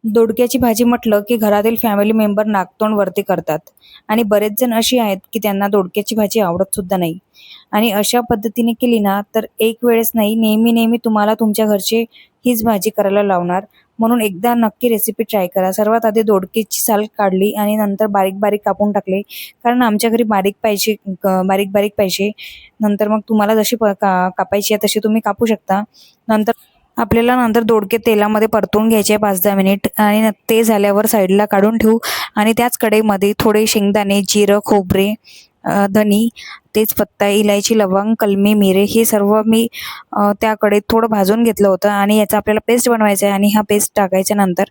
दोडक्याची भाजी म्हटलं की घरातील फॅमिली मेंबर नाकतोंड वरती करतात आणि बरेच जण अशी आहेत की त्यांना दोडक्याची भाजी आवडत सुद्धा नाही. आणि अशा पद्धतीने केली ना तर एक वेळेस नाही, नेहमी नेहमी तुम्हाला तुमच्या घरचे हीच भाजी करायला लावणार. म्हणून एकदा नक्की रेसिपी ट्राय करा. सर्वात आधी दोडक्याची साल काढली आणि नंतर बारीक बारीक कापून टाकले, कारण आमच्या घरी बारीक बारीक पाहिजे. नंतर मग तुम्हाला जशी कापायची आहे तशी तुम्ही कापू शकता. नंतर नंतर दोडके तेलामध्ये परतून घ्यायचे 5-10 मिनिट आणि ते झाल्यावर साईडला काढून ठेवू. आणि त्याच कढईमध्ये थोडे शेंगदाणे, जिरं, खोबरे, धनी, तेजपत्ता, इलायची, लवंग, कलमी, मिरे हे सर्व मी त्या कढईत थोडं भाजून घेतलं होतं आणि याचा आपल्याला पेस्ट बनवायचा आहे. आणि हा पेस्ट टाकायच्या नंतर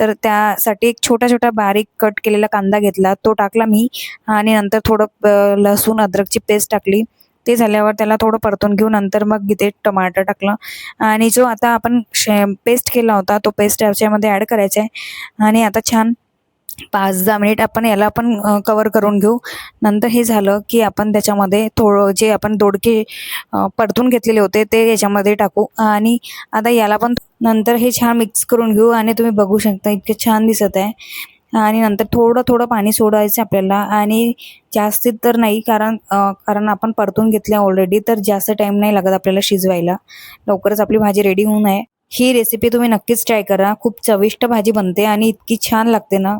तर त्यासाठी एक छोटा छोटा बारीक कट केलेला कांदा घेतला, तो टाकला मी. आणि नंतर थोडं लसूण अद्रकची पेस्ट टाकली. ते झाल्यावर त्याला थोडं परतून घेऊन नंतर मग इथे टमाटर टाकलं. आणि जो आता आपण पेस्ट केला होता तो पेस्ट याच्यामध्ये ॲड करायचा आहे. आणि आता छान 5-10 मिनिट आपण याला पण कवर करून घेऊ. नंतर हे झालं की आपण त्याच्यामध्ये थोडं जे आपण दोडके परतून घेतलेले होते ते याच्यामध्ये टाकू. आणि आता याला पण नंतर हे छान मिक्स करून घेऊ. आणि तुम्ही बघू शकता इतके छान दिसत आहे. आणि नंतर थोडं थोडं पाणी सोडायचं आपल्याला, आणि जास्तीत तर नाही, कारण आपण परतून घेतल्या ऑलरेडी, तर जास्त टाईम नाही लागत आपल्याला शिजवायला. लवकरच आपली भाजी रेडी होऊन आहे. ही रेसिपी तुम्ही नक्कीच ट्राय करा. खूप चविष्ट भाजी बनते आणि इतकी छान लागते ना,